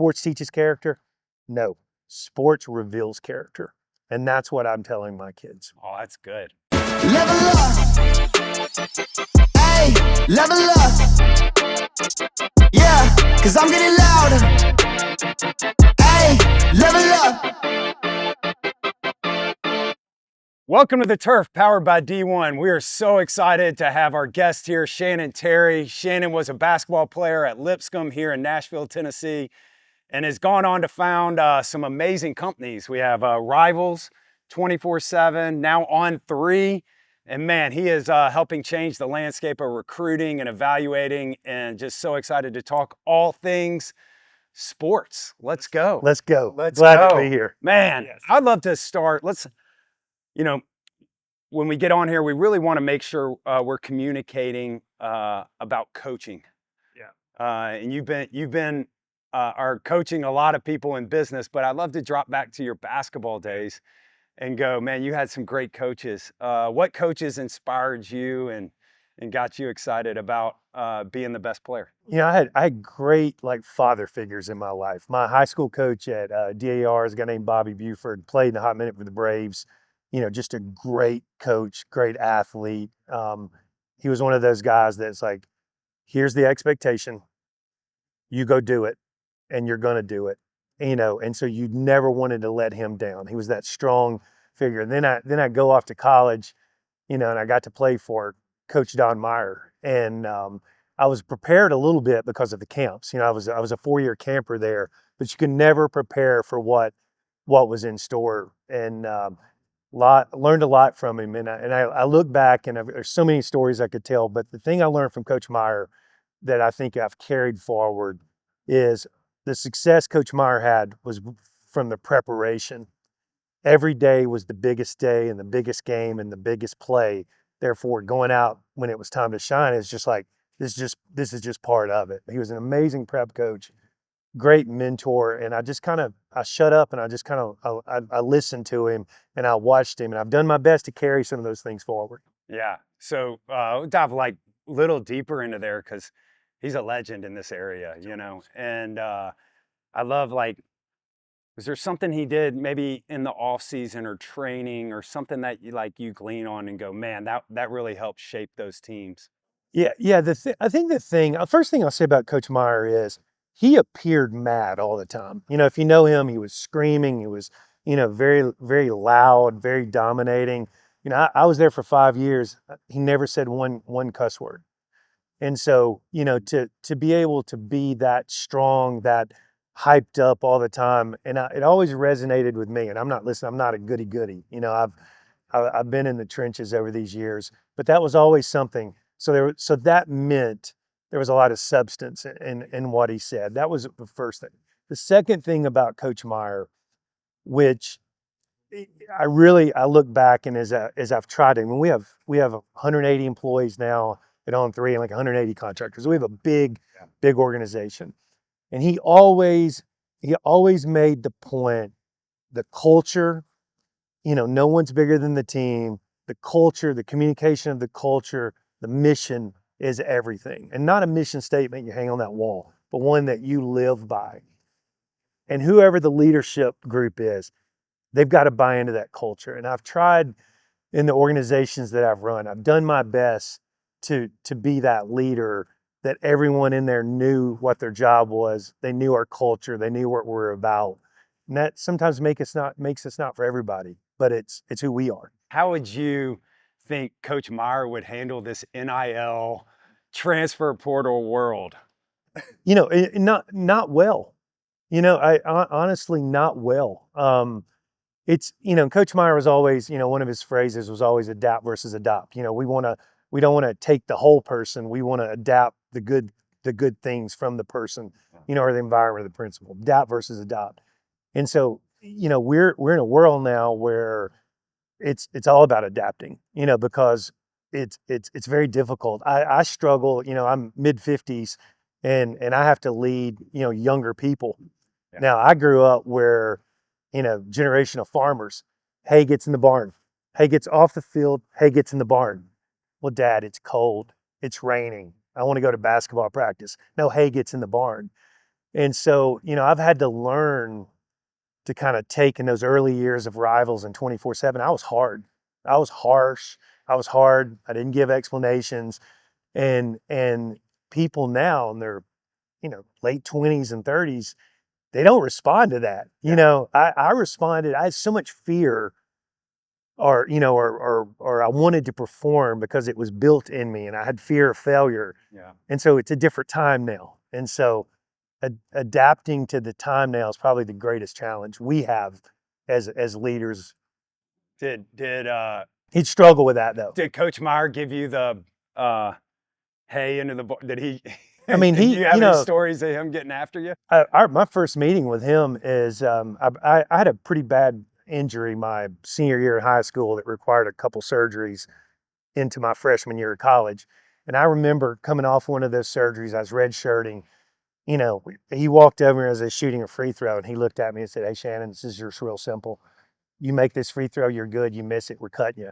sports teaches character. No, sports reveals character. And that's what I'm telling my kids. Oh, that's good. Level up. Hey, level up. Yeah, cause I'm getting louder. Hey, level up. Welcome to The Turf, powered by D1. We are so excited to have our guest here, Shannon Terry. Shannon was a basketball player at Lipscomb here in Nashville, Tennessee, and has gone on to found some amazing companies. We have Rivals, 24/7, now On3. And man, he is helping change the landscape of recruiting and evaluating, and just so excited to talk all things sports. Let's go. Let's go. Let's Glad go. to be here. Man, yes. I'd love to start. When we get on here, we really want to make sure we're communicating about coaching. Yeah. And you've been are coaching a lot of people in business, but I'd love to drop back to your basketball days and go, man, you had some great coaches. What coaches inspired you and got you excited about being the best player? You know, I had great father figures in my life. My high school coach at DAR is a guy named Bobby Buford, played in a hot minute for the Braves. You know, just a great coach, great athlete. He was one of those guys that's like, here's the expectation. You go do it, and you're going to do it. You know, and so you never wanted to let him down. He was that strong figure. And then I go off to college, you know, and I got to play for Coach Don Meyer. And I was prepared a little bit because of the camps. You know, I was a 4-year camper there, but you can never prepare for what was in store. And learned a lot from him. And I look back, and there's so many stories I could tell. But the thing I learned from Coach Meyer that I think I've carried forward is the success Coach Meyer had was from the preparation. Every day was the biggest day and the biggest game and the biggest play. Therefore, going out when it was time to shine is just like, this is just part of it. He was an amazing prep coach, great mentor. And I shut up and I listened to him and I watched him, and I've done my best to carry some of those things forward. Yeah. So we'll dive a little deeper into there, because he's a legend in this area, you know. And I love, was there something he did maybe in the off season or training or something that you glean on and go, man, that really helped shape those teams? Yeah. I think the first thing I'll say about Coach Meyer is he appeared mad all the time. You know, if you know him, he was screaming. He was, you know, very, very loud, very dominating. You know, I was there for 5 years. He never said one cuss word. And so, you know, to be able to be that strong, that hyped up all the time, and it always resonated with me. And I'm not a goody. You know, I've been in the trenches over these years, but that was always something. So that meant there was a lot of substance in what he said. That was the first thing. The second thing about Coach Meyer, which I look back, and as I've tried to, I mean, we have 180 employees now at On3 and 180 contractors. We have a big organization. And he always made the point, the culture, you know, no one's bigger than the team. The culture, the communication of the culture, the mission is everything. And not a mission statement you hang on that wall, but one that you live by. And whoever the leadership group is, they've got to buy into that culture. And I've tried in the organizations that I've run, I've done my best to be that leader, that everyone in there knew what their job was. They knew our culture. They knew what we're about. And that sometimes makes us not for everybody, but it's who we are. How would you think Coach Meyer would handle this NIL transfer portal world? You know, not well. You know, I honestly not well. It's, you know, Coach Meyer was always, you know, one of his phrases was always adapt versus adopt. You know, we don't want to take the whole person. We want to adapt the good things from the person, you know, or the environment or the principle. Adapt versus adopt. And so, you know, we're in a world now where it's all about adapting, you know, because it's very difficult. I struggle, you know, I'm mid-50s and I have to lead, you know, younger people. Yeah. Now, I grew up where, you know, generation of farmers, hay gets in the barn, hay gets off the field, hay gets in the barn. Well, Dad, it's cold, it's raining, I want to go to basketball practice. No, hay gets in the barn. And so, I've had to learn to kind of take in those early years of Rivals and 24/7. I was hard. I was harsh. I was hard. I didn't give explanations. And people now in their, late 20s and 30s, they don't respond to that. I responded. I had so much fear, or I wanted to perform because it was built in me, and I had fear of failure. Yeah. And so it's a different time now. And so adapting to the time now is probably the greatest challenge we have as leaders. Did He'd struggle with that though. did Coach Meyer give you the hey into the did he? I mean, do he, you have any stories of him getting after you? My first meeting with him is I had a pretty bad injury my senior year in high school that required a couple surgeries into my freshman year of college. And I remember coming off one of those surgeries, I was redshirting. He walked over as I was shooting a free throw, and he looked at me and said, "Hey, Shannon, this is just real simple. You make this free throw, you're good. You miss it, we're cutting you."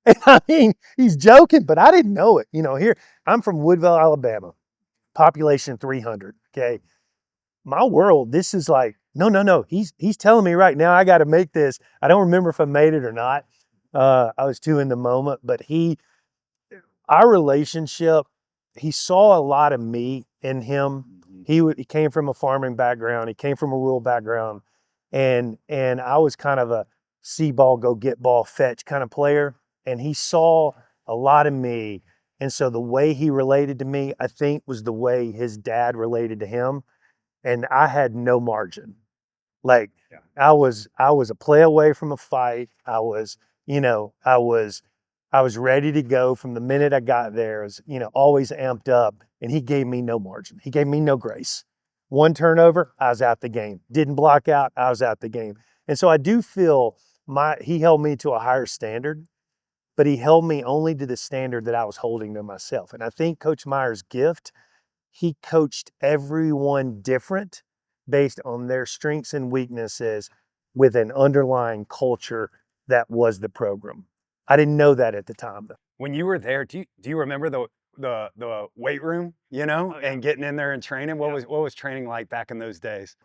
And I mean, he's joking, but I didn't know it. Here, I'm from Woodville, Alabama, population 300, okay? My world, this is like, no. He's telling me right now I got to make this. I don't remember if I made it or not. I was too in the moment, but our relationship, he saw a lot of me in him. He came from a farming background. He came from a rural background, and I was kind of a see ball, go get ball, fetch kind of player. And he saw a lot of me, and so the way he related to me, I think, was the way his dad related to him. And I had no margin. Like Yeah. I was a play away from a fight. I was ready to go from the minute I got there. I was, always amped up, and he gave me no margin. He gave me no grace. One turnover, I was out the game. Didn't block out, I was out the game. And so I do feel he held me to a higher standard, but he held me only to the standard that I was holding to myself. And I think Coach Meyer's gift, he coached everyone different based on their strengths and weaknesses with an underlying culture that was the program. I didn't know that at the time, though. When you were there, do you remember the weight room, and getting in there and training? What was training like back in those days?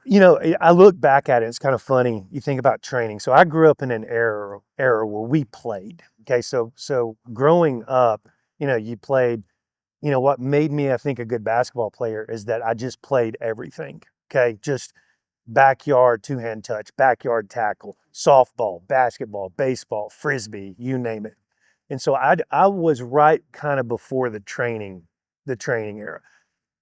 I look back at it, it's kind of funny. You think about training. So I grew up in an era where we played. Okay, so growing up, you played. What made me, I think, a good basketball player is that I just played everything. Okay, just backyard two-hand touch, backyard tackle, softball, basketball, baseball, frisbee, you name it. And so I was right kind of before the training era.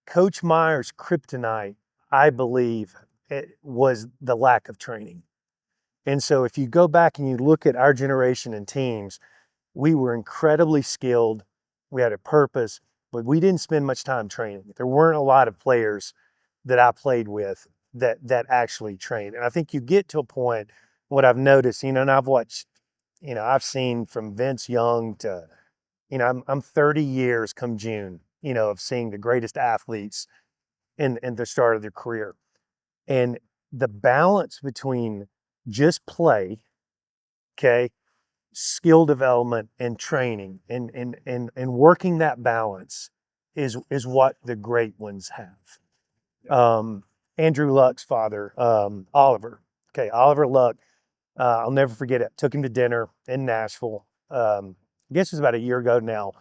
Coach Meyer's kryptonite, I believe, it was the lack of training. And so if you go back and you look at our generation and teams, we were incredibly skilled. We had a purpose, but we didn't spend much time training. There weren't a lot of players that I played with that actually trained. And I think you get to a point, what I've noticed, and I've watched, I've seen from Vince Young to, I'm 30 years come June, of seeing the greatest athletes in the start of their career. And the balance between just play, okay, skill development and training and working that balance is what the great ones have. Andrew Luck's father, Oliver. Okay, Oliver Luck. I'll never forget it. Took him to dinner in Nashville. I guess it was about a year ago now.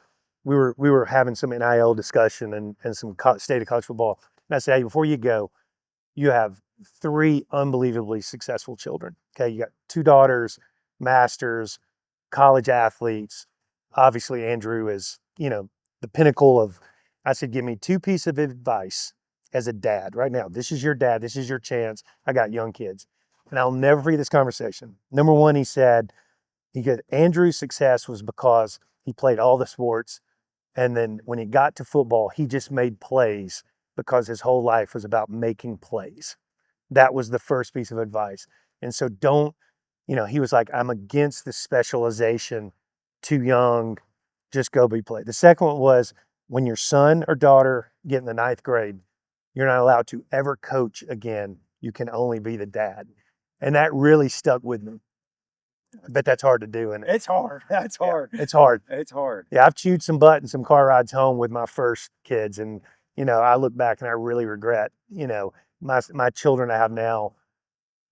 We were having some NIL discussion and some state of college football. And I said, "Hey, before you go, you have 3 unbelievably successful children. Okay, you got 2 daughters, masters, college athletes. Obviously, Andrew is, the pinnacle of." I said, "Give me 2 pieces of advice as a dad right now. This is your dad. This is your chance. I got young kids." And I'll never forget this conversation. Number one, he said, Andrew's success was because he played all the sports. And then when he got to football, he just made plays because his whole life was about making plays. That was the first piece of advice. And so he was like, "I'm against the specialization, too young, just go be played." The second one was, when your son or daughter get in the 9th grade, you're not allowed to ever coach again. You can only be the dad. And that really stuck with me. But that's hard to do. And It's hard. That's hard. it's hard. It's hard. Yeah, I've chewed some butt in some car rides home with my first kids. And, I look back and I really regret, my children I have now,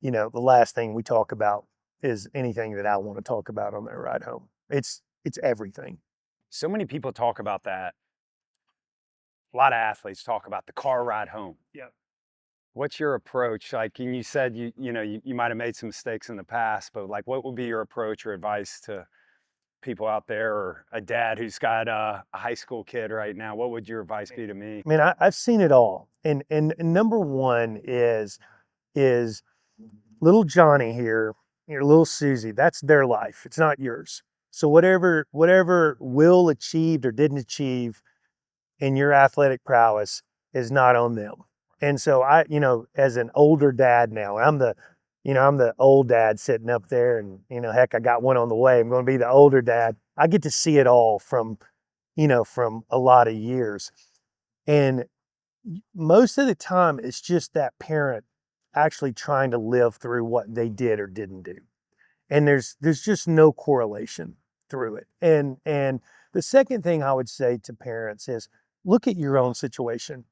the last thing we talk about is anything that I want to talk about on their ride home. It's everything. So many people talk about that. A lot of athletes talk about the car ride home. Yeah. What's your approach? Like, and you said you might have made some mistakes in the past, but like, what would be your approach or advice to people out there, or a dad who's got a high school kid right now? What would your advice be to me? I mean, I've seen it all, and number one is little Johnny here, your little Susie. That's their life. It's not yours. So whatever Will achieved or didn't achieve in your athletic prowess is not on them. And so I, as an older dad now, I'm the old dad sitting up there, and heck, I got one on the way. I'm going to be the older dad. I get to see it all from a lot of years. And most of the time it's just that parent actually trying to live through what they did or didn't do. And there's just no correlation through it. And the second thing I would say to parents is look at your own situation.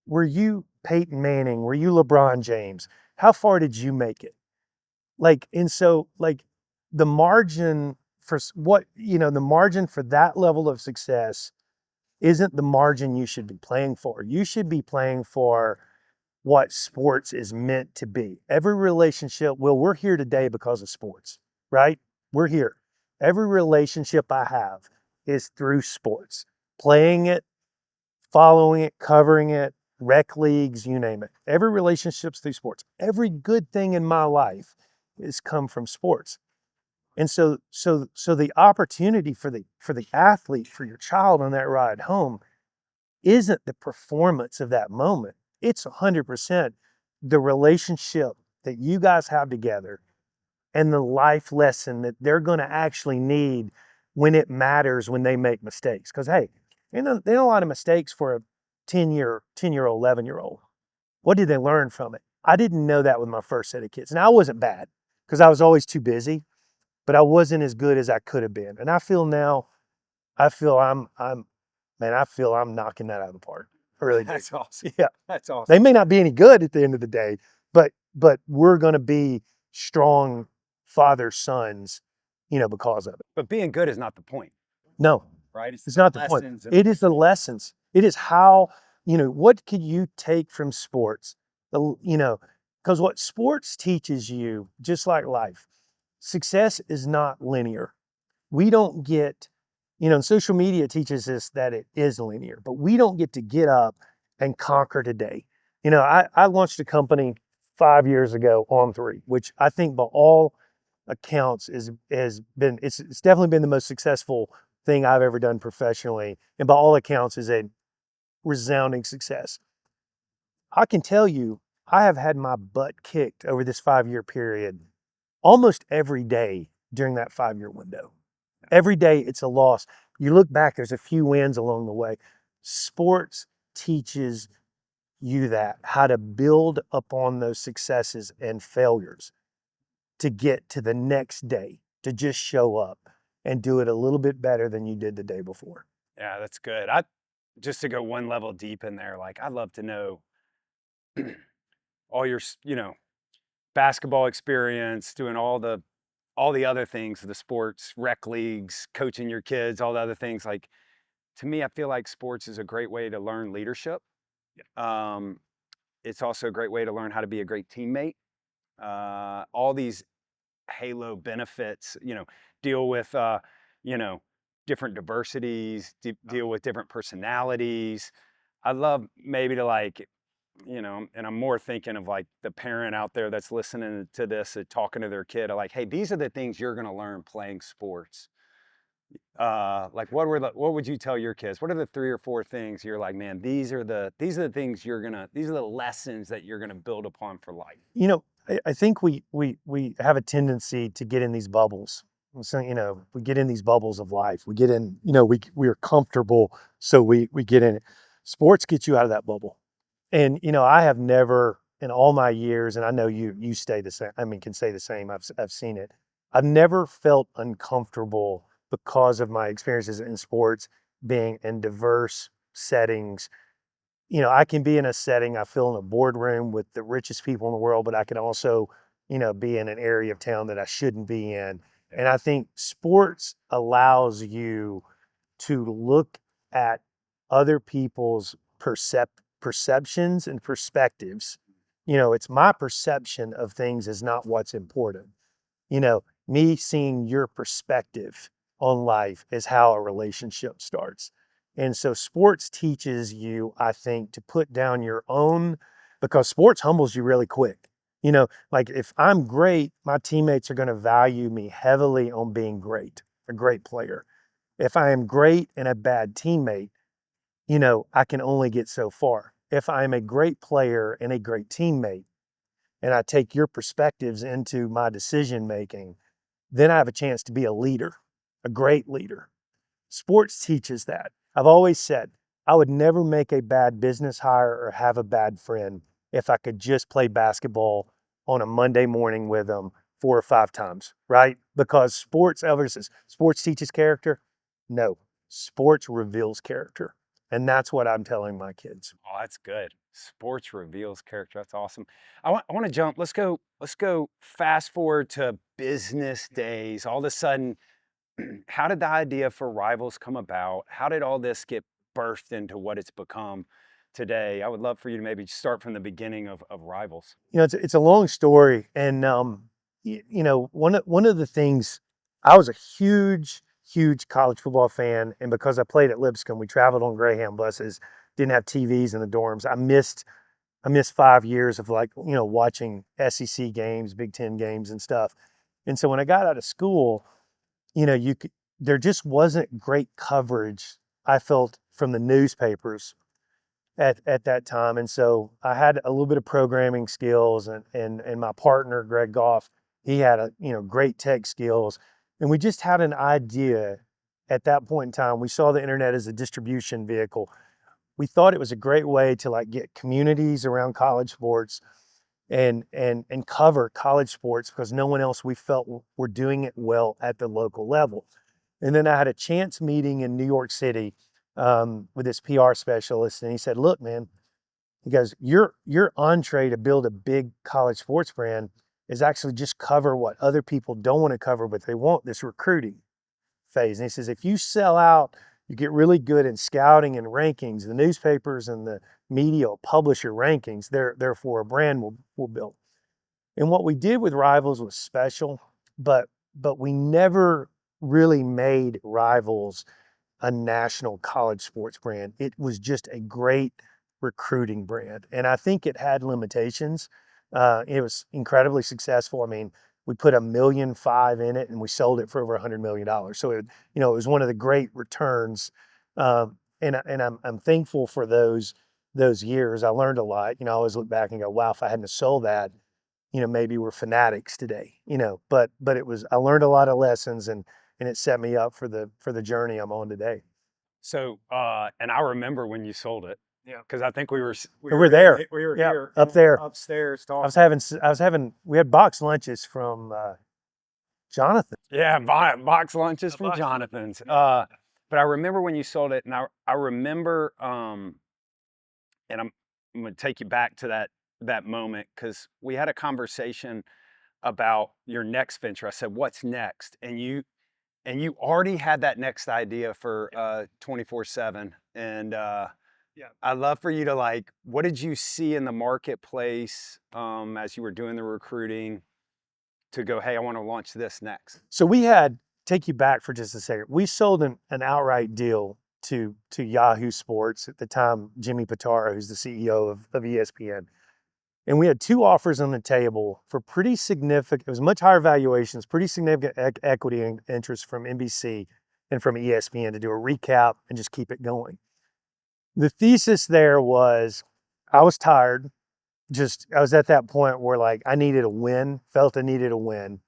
Were you Peyton Manning? Were you LeBron James? How far did you make it? And so the margin for the margin for that level of success isn't the margin you should be playing for. You should be playing for what sports is meant to be. Every relationship, we're here today because of sports, right? We're here. Every relationship I have is through sports. Playing it, following it, covering it, rec leagues, you name it. Every relationship's through sports. Every good thing in my life has come from sports. And so the opportunity for the athlete, for your child on that ride home, isn't the performance of that moment. It's 100% the relationship that you guys have together and the life lesson that they're going to actually need when it matters, when they make mistakes. Because hey, there are a lot of mistakes for a 10-year-old, 11-year-old. What did they learn from it? I didn't know that with my first set of kids. And I wasn't bad because I was always too busy, but I wasn't as good as I could have been. And I feel now, I feel I'm knocking that out of the park. I really do. That's awesome. Yeah. That's awesome. They may not be any good at the end of the day, but we're going to be strong father sons, because of it. But being good is not the point, No, right? it's not the point. It is the lessons. It is how, what can you take from sports? Because what sports teaches you, just like life, success is not linear. We don't get, social media teaches us that it is linear, but we don't get to get up and conquer today. I launched a company 5 years ago, On3, which I think by all accounts it's definitely been the most successful thing I've ever done professionally. And by all accounts is a resounding success. I can tell you, I have had my butt kicked over this 5-year period almost every day during that 5-year window. Every day it's a loss. You look back, there's a few wins along the way. Sports teaches you that, how to build upon those successes and failures to get to the next day, to just show up and do it a little bit better than you did the day before. Yeah, that's good. Just to go one level deep in there, like I'd love to know all your, basketball experience, doing all the other things, the sports, rec leagues, coaching your kids, all the other things. Like, to me, I feel like sports is a great way to learn leadership. It's also a great way to learn how to be a great teammate. All these halo benefits, deal with, different diversities, deal with different personalities. I love maybe to and I'm more thinking of like the parent out there that's listening to this and talking to their kid, like, hey, these are the things you're going to learn playing sports. Like what would you tell your kids? What are the 3 or 4 things you're like, man, these are the things these are the lessons that you're going to build upon for life? I think we have a tendency to get in these bubbles. So, we get in these bubbles of life. We get in, we are comfortable, so we get in it. Sports gets you out of that bubble. And, I have never in all my years, and I know you stay the same, can say the same. I've seen it. I've never felt uncomfortable because of my experiences in sports, being in diverse settings, I can be in a setting, I feel in a boardroom with the richest people in the world, but I can also, be in an area of town that I shouldn't be in. And I think sports allows you to look at other people's perceptions and perspectives. It's my perception of things is not what's important. Me seeing your perspective on life is how a relationship starts. And so sports teaches you, I think, to put down your own, because sports humbles you really quick. Like if I'm great, my teammates are going to value me heavily on being great, a great player. If I am great and a bad teammate, I can only get so far. If I'm a great player and a great teammate, and I take your perspectives into my decision making, then I have a chance to be a leader, a great leader. Sports teaches that. I've always said I would never make a bad business hire or have a bad friend if I could just play basketball on a Monday morning with them 4 or 5 times, right? Because sports teaches character. No, sports reveals character. And that's what I'm telling my kids. Oh, that's good. Sports reveals character. That's awesome. I want to jump. Let's go fast forward to business days. All of a sudden, how did the idea for Rivals come about? How did all this get birthed into what it's become today? I would love for you to maybe start from the beginning of Rivals. It's a long story, and one of the things, I was a huge college football fan, and because I played at Lipscomb, we traveled on Greyhound buses, didn't have TVs in the dorms. I missed 5 years of watching SEC games, Big Ten games, and stuff. And so when I got out of school, there just wasn't great coverage, I felt, from the newspapers at that time. And so I had a little bit of programming skills, and my partner, Greg Goff, he had great tech skills. And we just had an idea at that point in time. We saw the internet as a distribution vehicle. We thought it was a great way to get communities around college sports and cover college sports, because no one else, we felt, were doing it well at the local level. And then I had a chance meeting in New York City with this PR specialist, and he said, "Look, man," he goes, "your entree to build a big college sports brand is actually just cover what other people don't want to cover, but they want this recruiting phase." And he says, "If you sell out, you get really good in scouting and rankings. The newspapers and the media will publish your rankings. Therefore, a brand will build." And what we did with Rivals was special, but we never really made Rivals a national college sports brand. It was just a great recruiting brand. And I think it had limitations. It was incredibly successful. I mean, we put $1.5 million in it, and we sold it for over $100 million. So it was one of the great returns. And I'm thankful for those years. I learned a lot. I always look back and go, wow, if I hadn't have sold that, maybe we're fanatics today. But I learned a lot of lessons, and it set me up for the journey I'm on today. So, and I remember when you sold it. Yeah. Because I think we were there. We were Yeah, here up there. upstairs talking. I was having. We had box lunches from Jonathan. Yeah, box lunches from Jonathan's. But I remember when you sold it, and I remember, and I'm going to take you back to that moment, because we had a conversation about your next venture. I said, "What's next?" And you already had that next idea for 24/7. And Yeah. I'd love for you to, what did you see in the marketplace as you were doing the recruiting to go, "Hey, I want to launch this next"? So take you back for just a second. We sold an outright deal to Yahoo Sports at the time, Jimmy Pitaro, who's the CEO of ESPN. And we had 2 offers on the table for pretty significant, it was much higher valuations, pretty significant equity and interest from NBC and from ESPN to do a recap and just keep it going. The thesis there was, I was tired. I was at that point where I needed a win, felt I needed a win.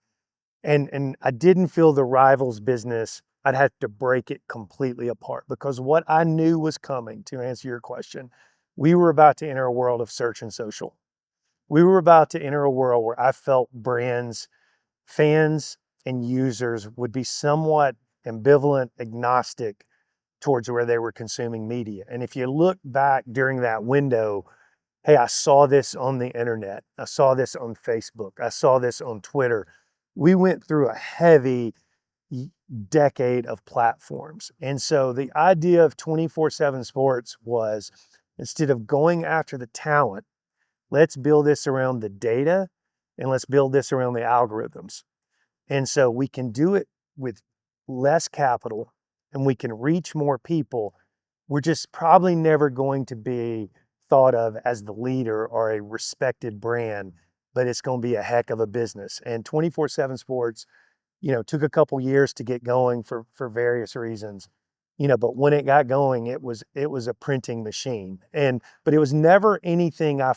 And I didn't feel the Rivals business, I'd have to break it completely apart, because what I knew was coming, to answer your question, we were about to enter a world of search and social. We were about to enter a world where I felt brands, fans, and users would be somewhat ambivalent, agnostic towards where they were consuming media. And if you look back during that window, hey, I saw this on the internet. I saw this on Facebook. I saw this on Twitter. We went through a heavy decade of platforms. And so the idea of 24/7 sports was, instead of going after the talent, let's build this around the data and let's build this around the algorithms. And so we can do it with less capital and we can reach more people. We're just probably never going to be thought of as the leader or a respected brand, but it's going to be a heck of a business. And 24/7 sports, took a couple years to get going for various reasons. But when it got going, it was a printing machine. But it was never anything I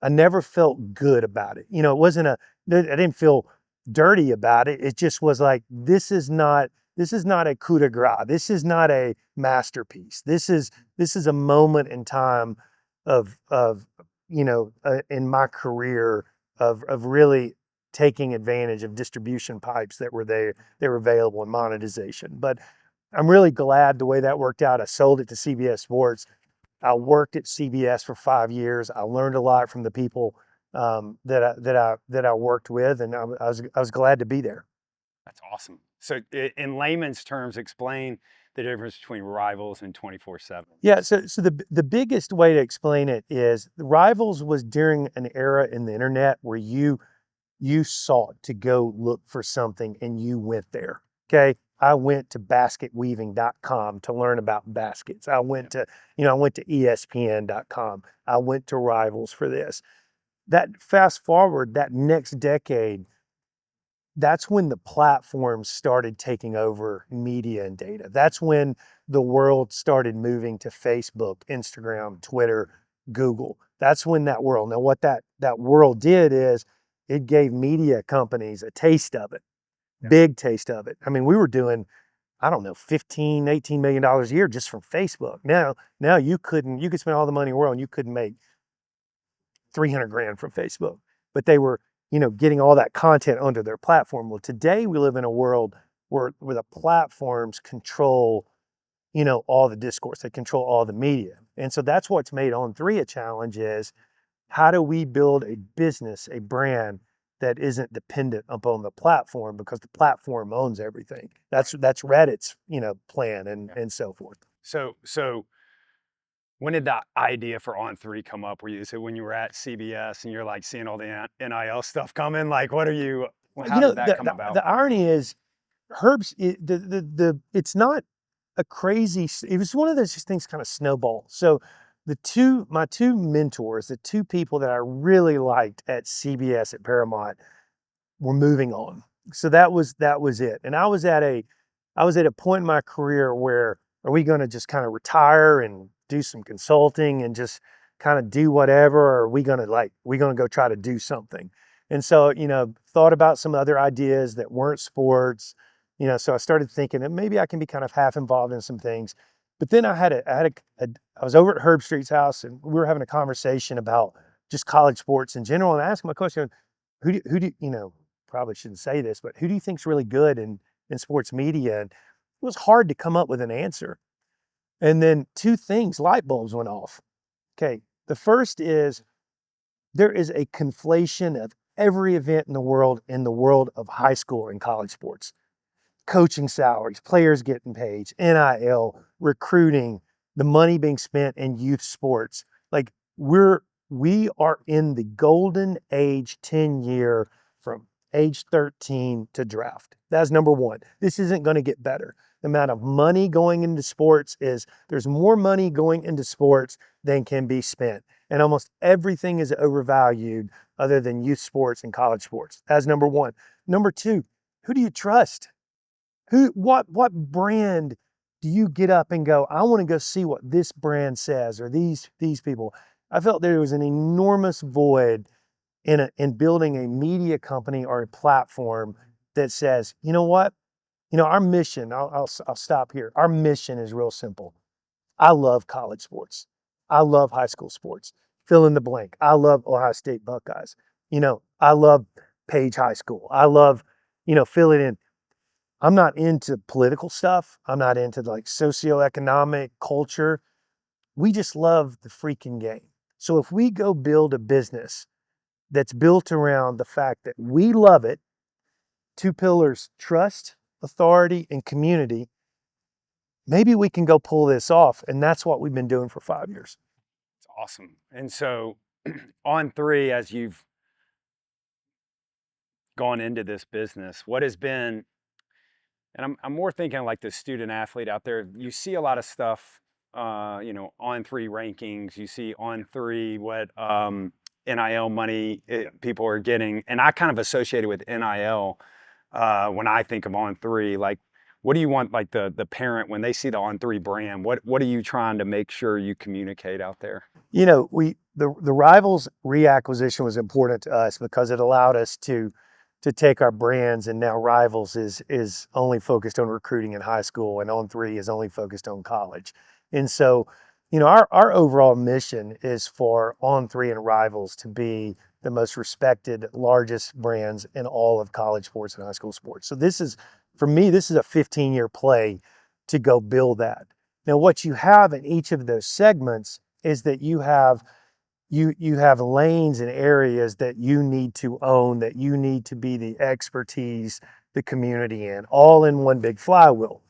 never felt good about it. It wasn't I didn't feel dirty about it. It just was like, this is not a coup de grace. This is not a masterpiece. This is a moment in time of in my career of really taking advantage of distribution pipes that were there, they were available in monetization. But I'm really glad the way that worked out. I sold it to CBS Sports. I worked at CBS for 5 years. I learned a lot from the people that I worked with, and I was glad to be there. That's awesome. So in layman's terms, explain the difference between Rivals and 24/7. Yeah, so the biggest way to explain it is Rivals was during an era in the internet where you sought to go look for something and you went there. Okay. I went to basketweaving.com to learn about baskets. I went to ESPN.com. I went to Rivals for this. That fast forward, that next decade, that's when the platforms started taking over media and data. That's when the world started moving to Facebook, Instagram, Twitter, Google. That's when that world. Now, what that world did is it gave media companies a taste of it, big taste of it. I mean, we were doing, I don't know, $15, $18 million a year just from Facebook. Now you could spend all the money in the world and you couldn't make 300 grand from Facebook, but they were, getting all that content onto their platform. Well, today we live in a world where the platforms control, all the discourse. They control all the media. And so that's what's made On3 a challenge is, how do we build a business, a brand that isn't dependent upon the platform, because the platform owns everything. That's Reddit's, plan and so forth. So when did that idea for On3 come up? When you were at CBS and you're like seeing all the NIL stuff coming? Like, how did that come about? The irony is, Herb's it's not a crazy. It was one of those things kind of snowball. So my two mentors, the two people that I really liked at CBS at Paramount, were moving on. So that was it. And I was at a point in my career where, are we going to just kind of retire and do some consulting and just kind of do whatever, or are we going to go try to do something? And so, thought about some other ideas that weren't sports, so I started thinking that maybe I can be kind of half involved in some things. But then I was over at Herb Street's house and we were having a conversation about just college sports in general. And I asked him a question, who do probably shouldn't say this, but who do you think's really good in sports media? And it was hard to come up with an answer. And then light bulbs went off. Okay. The first is, there is a conflation of every event in the world of high school and college sports. Coaching salaries, players getting paid, NIL, recruiting, the money being spent in youth sports. Like, we are in the golden age 10-year from age 13 to draft. That's number one. This isn't going to get better. The amount of money going into sports there's more money going into sports than can be spent. And almost everything is overvalued other than youth sports and college sports. That's number one. Number two, who do you trust? What brand do you get up and go, I want to go see what this brand says, or these people? I felt there was an enormous void in building a media company or a platform that says, you know what? Our mission, I'll stop here. Our mission is real simple. I love college sports. I love high school sports. Fill in the blank. I love Ohio State Buckeyes. I love Page High School. I love, fill it in. I'm not into political stuff. I'm not into like socioeconomic culture. We just love the freaking game. So if we go build a business that's built around the fact that we love it, two pillars, trust, authority, and community, maybe we can go pull this off. And that's what we've been doing for 5 years. It's awesome. And so On3, as you've gone into this business, what has been, and I'm more thinking like the student athlete out there, you see a lot of stuff, On3 rankings, you see On3, what NIL money people are getting. And I kind of associate it with NIL when I think of On3. Like, what do you want, like the parent, when they see the On3 brand, what are you trying to make sure you communicate out there? The Rivals reacquisition was important to us because it allowed us to take our brands, and now Rivals is only focused on recruiting in high school, and On3 is only focused on college. And so, our overall mission is for On3 and Rivals to be the most respected, largest brands in all of college sports and high school sports. So for me, this is a 15-year play to go build that. Now, what you have in each of those segments is that you have lanes and areas that you need to own, that you need to be the expertise, the community in, all in one big flywheel.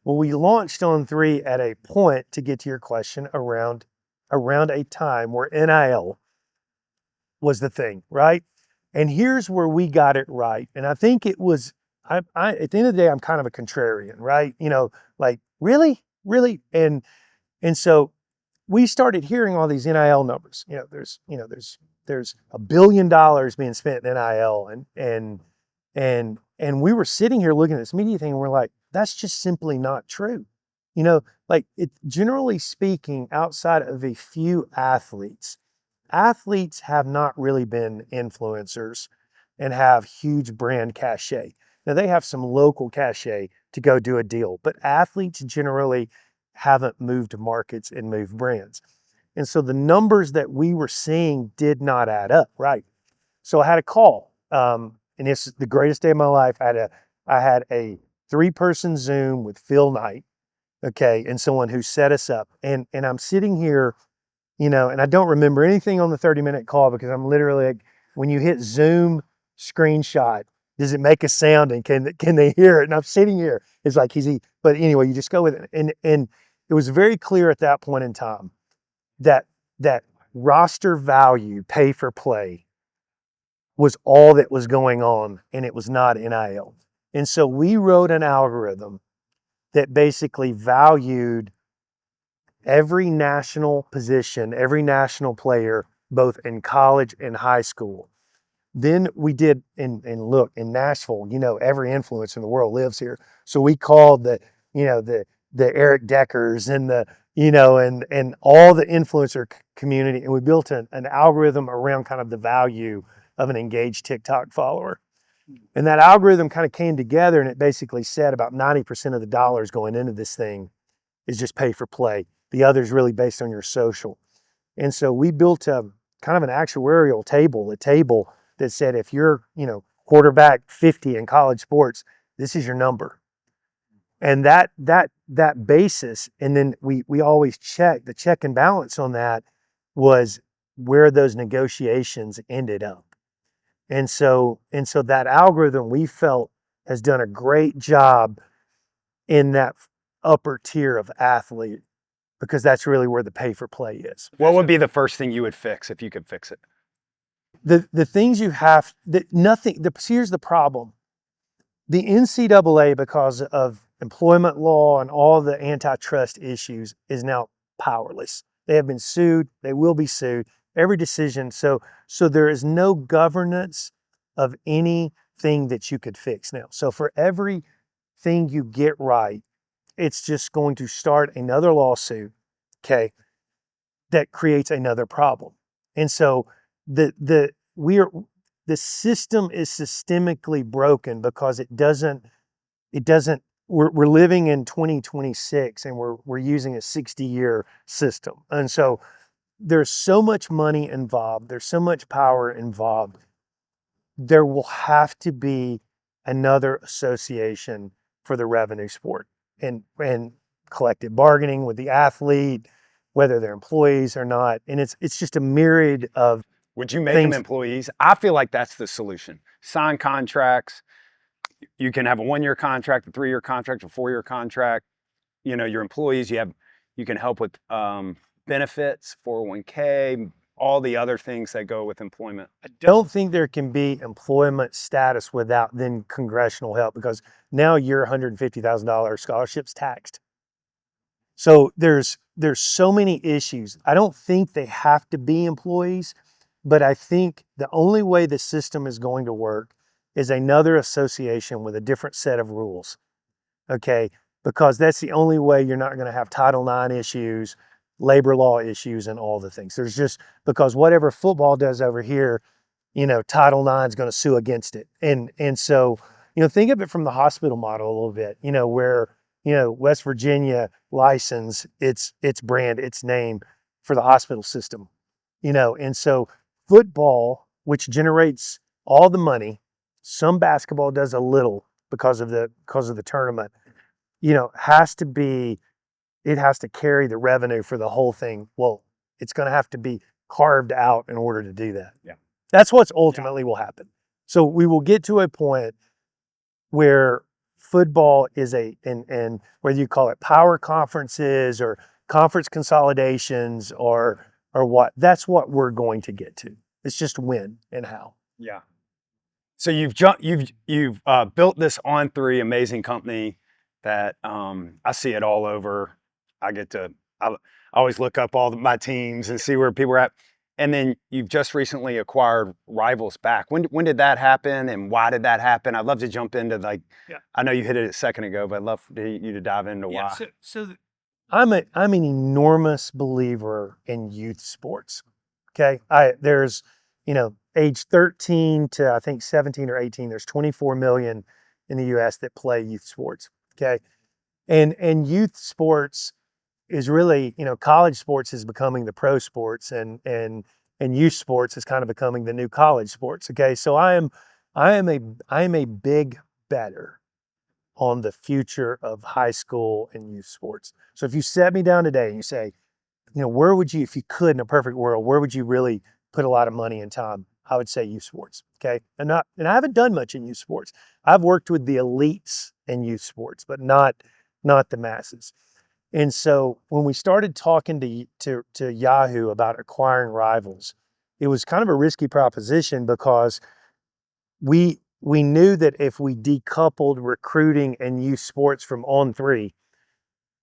Well, we launched On3 at a point, to get to your question, around a time where NIL was the thing, right? And here's where we got it right. And I think it was, I at the end of the day, I'm kind of a contrarian, right? Like, really? And so we started hearing all these NIL numbers. There's $1 billion being spent in NIL, and we were sitting here looking at this media thing, and we're like, that's just simply not true. Like, it, generally speaking, outside of a few athletes have not really been influencers and have huge brand cachet. Now, they have some local cachet to go do a deal, but athletes generally haven't moved markets and moved brands. And so the numbers that we were seeing did not add up, right? So I had a call, and it's the greatest day of my life. I had a 3-person Zoom with Phil Knight, okay, and someone who set us up. And I'm sitting here, and I don't remember anything on the 30-minute call because I'm literally like, when you hit Zoom screenshot, does it make a sound, and can they hear it? And I'm sitting here, it's like but anyway, you just go with it. And it was very clear at that point in time that roster value, pay for play, was all that was going on, and it was not NIL. And so we wrote an algorithm that basically valued every national position, every national player, both in college and high school. Then we did, and look, in Nashville, every influencer in the world lives here. So we called the Eric Deckers and and all the influencer community, and we built an algorithm around kind of the value of an engaged TikTok follower. And that algorithm kind of came together, and it basically said about 90% of the dollars going into this thing is just pay for play. The other's really based on your social. And so we built a kind of an actuarial table, a table that said, if you're, quarterback 50 in college sports, this is your number. And that basis, and then we always the check and balance on that was where those negotiations ended up. And so that algorithm, we felt, has done a great job in that upper tier of athlete, because that's really where the pay for play is. What would be the first thing you would fix if you could fix it? The things you have, here's the problem. The NCAA, because of employment law and all the antitrust issues, is now powerless. They have been sued. They will be sued. Every decision. So there is no governance of anything that you could fix now. So for everything you get right, it's just going to start another lawsuit, okay, that creates another problem. And so the system is systemically broken because we're living in 2026, and we're using a 60-year system. And so there's so much money involved, there's so much power involved. There will have to be another association for the revenue sport and collective bargaining with the athlete, whether they're employees or not. And it's just a myriad of Would you make them things. employees? I feel like that's the solution. Sign contracts. You can have a 1-year contract, a 3-year contract, a 4-year contract. You know, your employees, you can help with benefits, 401k, all the other things that go with employment. I don't think there can be employment status without then congressional help, because now your $150,000 scholarship's taxed. So there's so many issues. I don't think they have to be employees, but I think the only way the system is going to work is another association with a different set of rules. Okay, because that's the only way you're not going to have Title IX issues, labor law issues, and all the things. There's just, because whatever football does over here, Title IX is going to sue against it. And so, think of it from the hospital model a little bit, where, West Virginia license its brand, its name for the hospital system, and so football, which generates all the money, some basketball does a little because of the tournament, it has to carry the revenue for the whole thing. Well, it's going to have to be carved out in order to do that. Yeah. That's what's ultimately will happen. So we will get to a point where football is and whether you call it power conferences or conference consolidations or what, that's what we're going to get to. It's just when and how. Yeah. So you've built this On3 amazing company that I see it all over. I always look up my teams and see where people are at. And then you've just recently acquired Rivals back. When did that happen, and why did that happen? I'd love to jump into I know you hit it a second ago, but I'd love you to dive into why. So I'm an enormous believer in youth sports. Okay, there's age 13 to I think 17 or 18. There's 24 million in the U.S. that play youth sports. Okay, and youth sports is really, college sports is becoming the pro sports, and youth sports is kind of becoming the new college sports. Okay, so I am a big better on the future of high school and youth sports. So if you set me down today and you say, where would you, if you could in a perfect world, where would you really put a lot of money and time? I would say youth sports. Okay, and I haven't done much in youth sports. I've worked with the elites in youth sports, but not the masses. And so when we started talking to Yahoo about acquiring Rivals, it was kind of a risky proposition, because we knew that if we decoupled recruiting and youth sports from On3,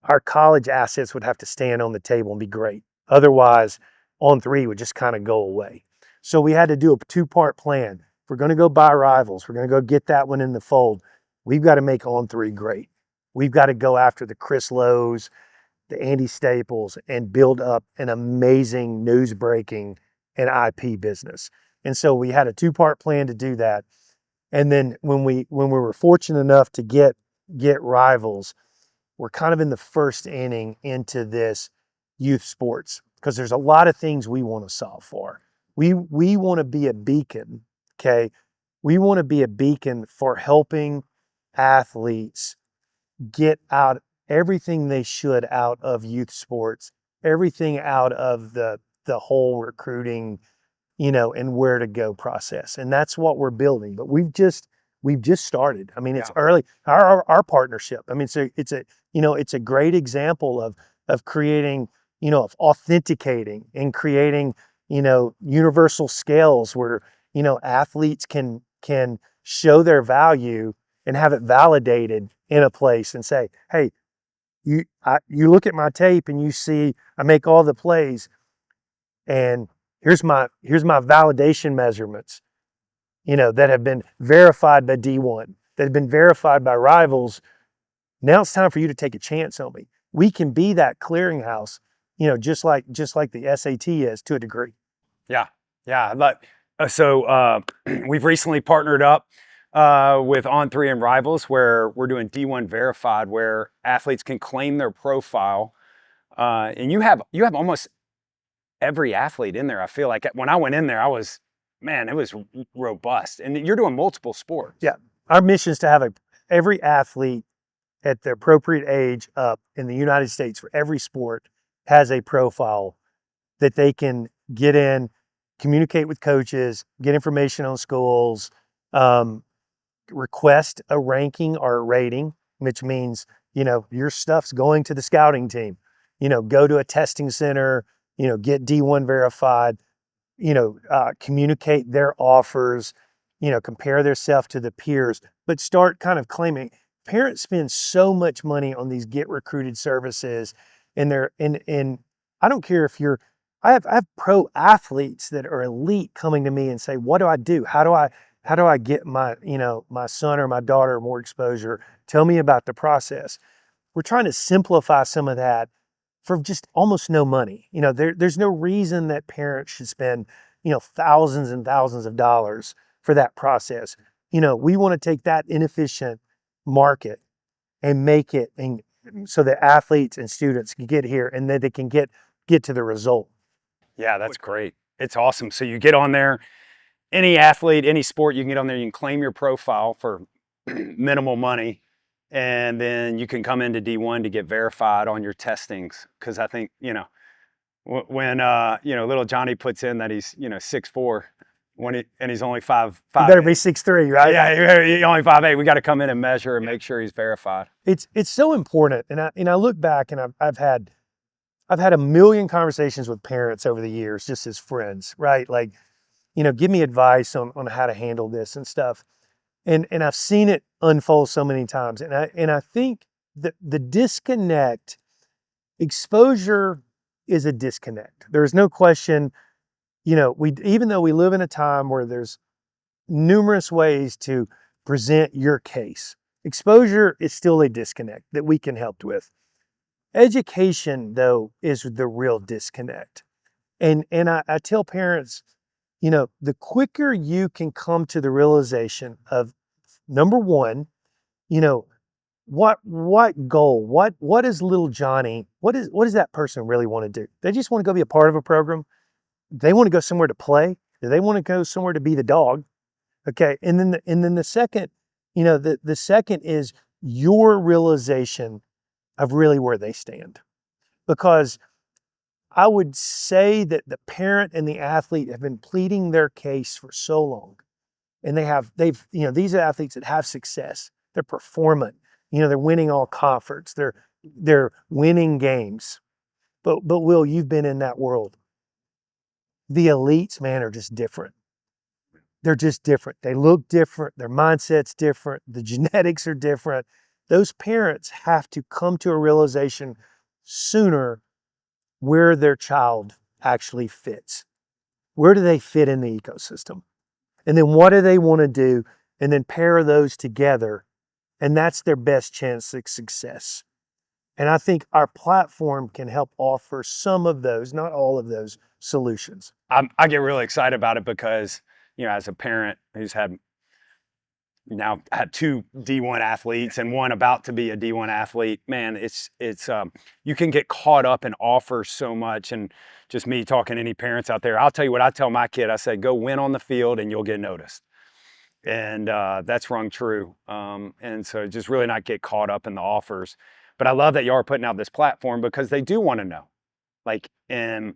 our college assets would have to stand on the table and be great. Otherwise, On3 would just kind of go away. So we had to do a 2-part plan. If we're going to go buy Rivals, we're going to go get that one in the fold, we've got to make On3 great. We've got to go after the Chris Lowe's, the Andy Staples, and build up an amazing news-breaking and IP business. And so we had a 2-part plan to do that. And then when we were fortunate enough to get Rivals, we're kind of in the first inning into this youth sports, because there's a lot of things we want to solve for. We want to be a beacon, okay? We want to be a beacon for helping athletes get out everything they should out of youth sports, everything out of the whole recruiting, and where to go process. And that's what we're building. But we've just started. I mean, it's early. Our partnership. I mean, so it's a great example of creating, of authenticating and creating, universal scales where, athletes can show their value and have it validated in a place and say, hey, you look at my tape and you see I make all the plays, and here's my validation measurements, that have been verified by D1, that have been verified by Rivals. Now it's time for you to take a chance on me. We can be that clearinghouse, just like the SAT is to a degree. Yeah. But we've recently partnered up with On3 and Rivals, where we're doing D1 verified, where athletes can claim their profile. And you have almost every athlete in there. I feel like when I went in there, it was robust. And you're doing multiple sports. Yeah. Our mission is to have every athlete at the appropriate age up in the United States for every sport has a profile that they can get in, communicate with coaches, get information on schools, um, request a ranking or a rating, which means, your stuff's going to the scouting team, go to a testing center, get D1 verified, communicate their offers, compare themselves to the peers, but start kind of claiming. Parents spend so much money on these get recruited services, and I don't care if you're. I have pro athletes that are elite coming to me and say, "What do I do? How do I get my son or my daughter more exposure? Tell me about the process." We're trying to simplify some of that for just almost no money. There's no reason that parents should spend, thousands and thousands of dollars for that process. We want to take that inefficient market and make it so that athletes and students can get here and then they can get to the result. Yeah, that's great. It's awesome. So you get on there, any athlete, any sport, you can get on there, you can claim your profile for minimal money, and then you can come into D1 to get verified on your testings. Because I think, when little Johnny puts in that he's 6'4", and he's only 5'5". You better be 6'3", right? Yeah, he's only 5'8". We got to come in and measure and make sure he's verified. It's so important, and I look back and I've had a million conversations with parents over the years, just as friends, right? Like, give me advice on how to handle this and stuff. And I've seen it unfold so many times. And I think that the disconnect, exposure is a disconnect. There's no question, even though we live in a time where there's numerous ways to present your case, exposure is still a disconnect that we can help with. Education, though, is the real disconnect. And I tell parents, the quicker you can come to the realization of, number one, what goal, what is little Johnny, what does that person really want to do? They just want to go be a part of a program. They want to go somewhere to play. Do they want to go somewhere to be the dog? Okay. And then the second, the second is your realization of really where they stand. Because I would say that the parent and the athlete have been pleading their case for so long. And these are athletes that have success. They're performant. They're winning all conference. They're winning games. But Will, you've been in that world. The elites, man, are just different. They're just different. They look different. Their mindset's different. The genetics are different. Those parents have to come to a realization sooner where their child actually fits. Where do they fit in the ecosystem? And then what do they want to do? And then pair those together. And that's their best chance of success. And I think our platform can help offer some of those, not all of those solutions. I get really excited about it because, as a parent who's now had two D1 athletes and one about to be a D1 athlete, man, it's you can get caught up and offer so much. And just me talking to any parents out there, I'll tell you what I tell my kid. I say, go win on the field and you'll get noticed. And that's rung true. And so just really not get caught up in the offers. But I love that you are putting out this platform because they do want to know. And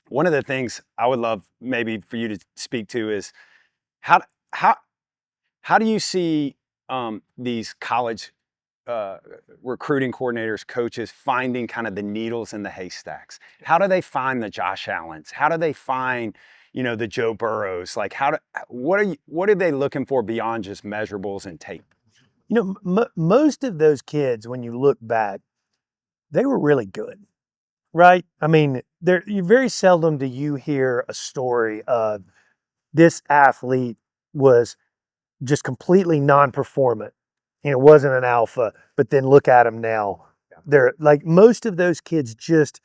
one of the things I would love maybe for you to speak to is how do you see these college recruiting coordinators, coaches finding kind of the needles in the haystacks? How do they find the Josh Allens? How do they find, the Joe Burrows? What are they looking for beyond just measurables and tape? Most of those kids, when you look back, they were really good, right? I mean, very seldom do you hear a story of this athlete was just completely non-performant. Wasn't an alpha, but then look at them now. They're like, most of those kids just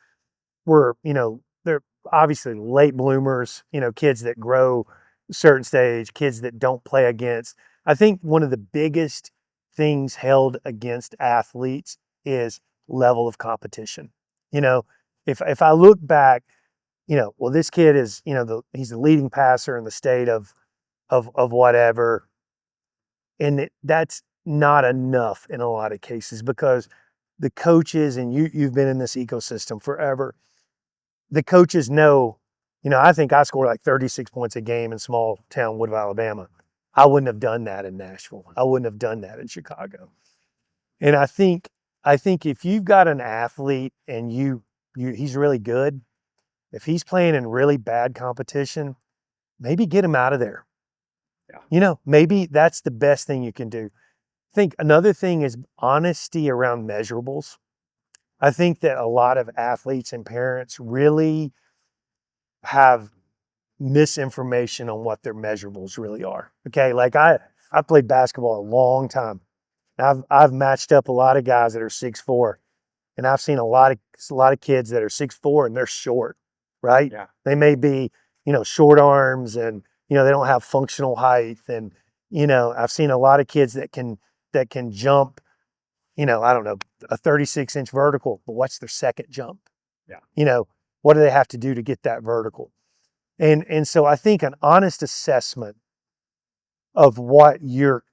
were, they're obviously late bloomers, kids that grow a certain stage, kids that don't play against. I think one of the biggest things held against athletes is level of competition. If I look back, well, this kid is, he's the leading passer in the state of whatever. And not enough in a lot of cases because the coaches, and you've been in this ecosystem forever, the coaches know, I think I scored like 36 points a game in small town Woodville, Alabama. I wouldn't have done that in Nashville. I wouldn't have done that in Chicago. And I think if you've got an athlete and he's really good, if he's playing in really bad competition, maybe get him out of there. Yeah. Maybe that's the best thing you can do. I think another thing is honesty around measurables. I think that a lot of athletes and parents really have misinformation on what their measurables really are. Okay, like I played basketball a long time. I've matched up a lot of guys that are 6'4", and I've seen a lot of kids that are 6'4" and they're short, right? Yeah. They may be, short arms, and they don't have functional height, and I've seen a lot of kids that can jump, I don't know, a 36-inch vertical, but what's their second jump? Yeah. What do they have to do to get that vertical? And so I think an honest assessment of what your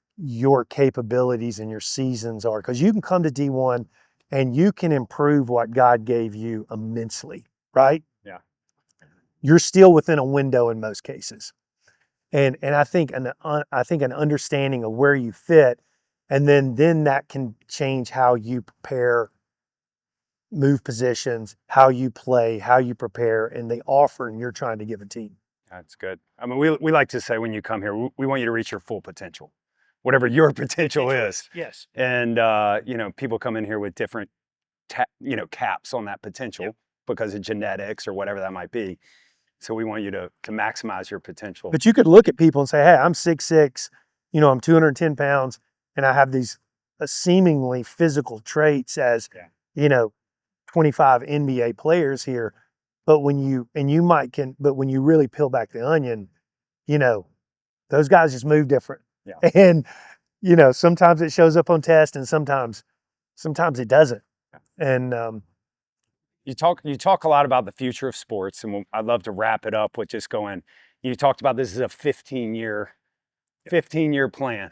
capabilities and your seasons are, because you can come to D1 and you can improve what God gave you immensely, right? Yeah. You're still within a window in most cases. And I think an understanding of where you fit, and then that can change how you prepare, move positions, how you play, how you prepare, and the offering you're trying to give a team. That's good. I mean, we like to say when you come here, we want you to reach your full potential, whatever your potential is. Yes. And, people come in here with different, caps on that potential because of genetics or whatever that might be. So we want you to maximize your potential. But you could look at people and say, hey, I'm 6'6", I'm 210 pounds, and I have these seemingly physical traits as, 25 NBA players here. But when you really peel back the onion, those guys just move different. Yeah. And, sometimes it shows up on test, and sometimes it doesn't. Yeah. And you talk a lot about the future of sports, and I'd love to wrap it up with just going, you talked about this is a 15-year plan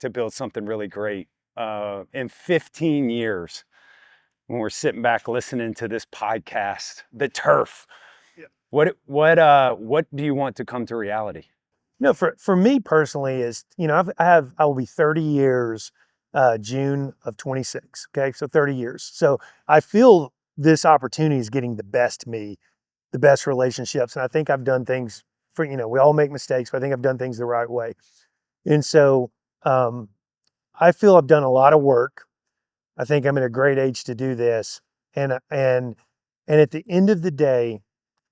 to build something really great. In 15 years, when we're sitting back listening to this podcast, the turf, what do you want to come to reality? For me personally is, I will be 30 years, June of 26. Okay. So 30 years. So I feel this opportunity is getting the best me, the best relationships. And I think I've done things we all make mistakes, but I think I've done things the right way. And so, I feel I've done a lot of work. I think I'm in a great age to do this. And at the end of the day,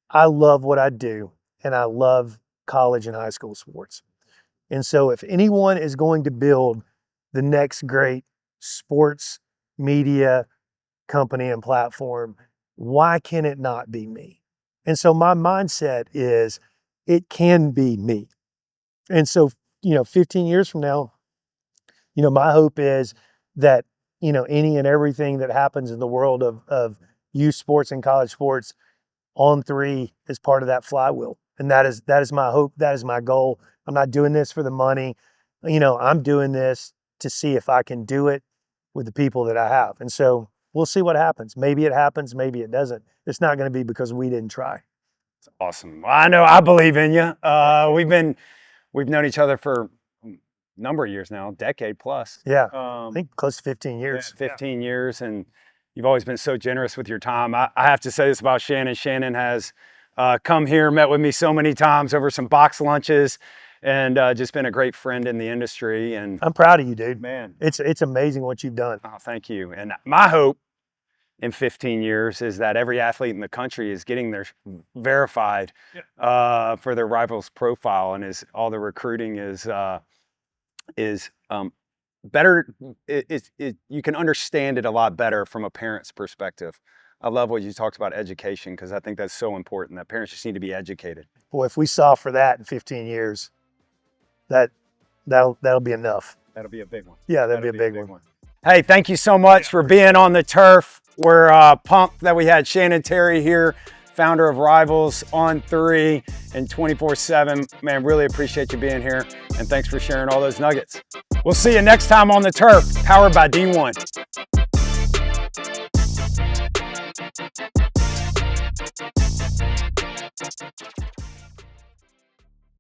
I love what I do, and I love college and high school sports. And so if anyone is going to build the next great sports media company and platform, why can it not be me? And so my mindset is it can be me. And so, 15 years from now, my hope is that, any and everything that happens in the world of youth sports and college sports, On3 is part of that flywheel. And that is my hope. That is my goal. I'm not doing this for the money. I'm doing this to see if I can do it with the people that I have. And so we'll see what happens. Maybe it happens, maybe it doesn't. It's not going to be because we didn't try. It's awesome. Well, I know I believe in you. We've known each other for a number of years now, decade plus. Yeah, I think close to 15 years. 15 years, and you've always been so generous with your time. I have to say this about Shannon. Shannon has come here, met with me so many times over some box lunches, and just been a great friend in the industry. And I'm proud of you, dude. Man, it's amazing what you've done. Oh, thank you. And my hope in 15 years is that every athlete in the country is getting their verified for their Rivals profile, and all the recruiting is better. You can understand it a lot better from a parent's perspective. I love what you talked about education, because I think that's so important, that parents just need to be educated. Boy, if we solve for that in 15 years, that'll be enough. That'll be a big one. Yeah, that'll be a big one. Hey, thank you so much for being on the turf. We're pumped that we had Shannon Terry here, founder of Rivals, On3, and 24/7. Man, really appreciate you being here, and thanks for sharing all those nuggets. We'll see you next time on the turf, powered by D1.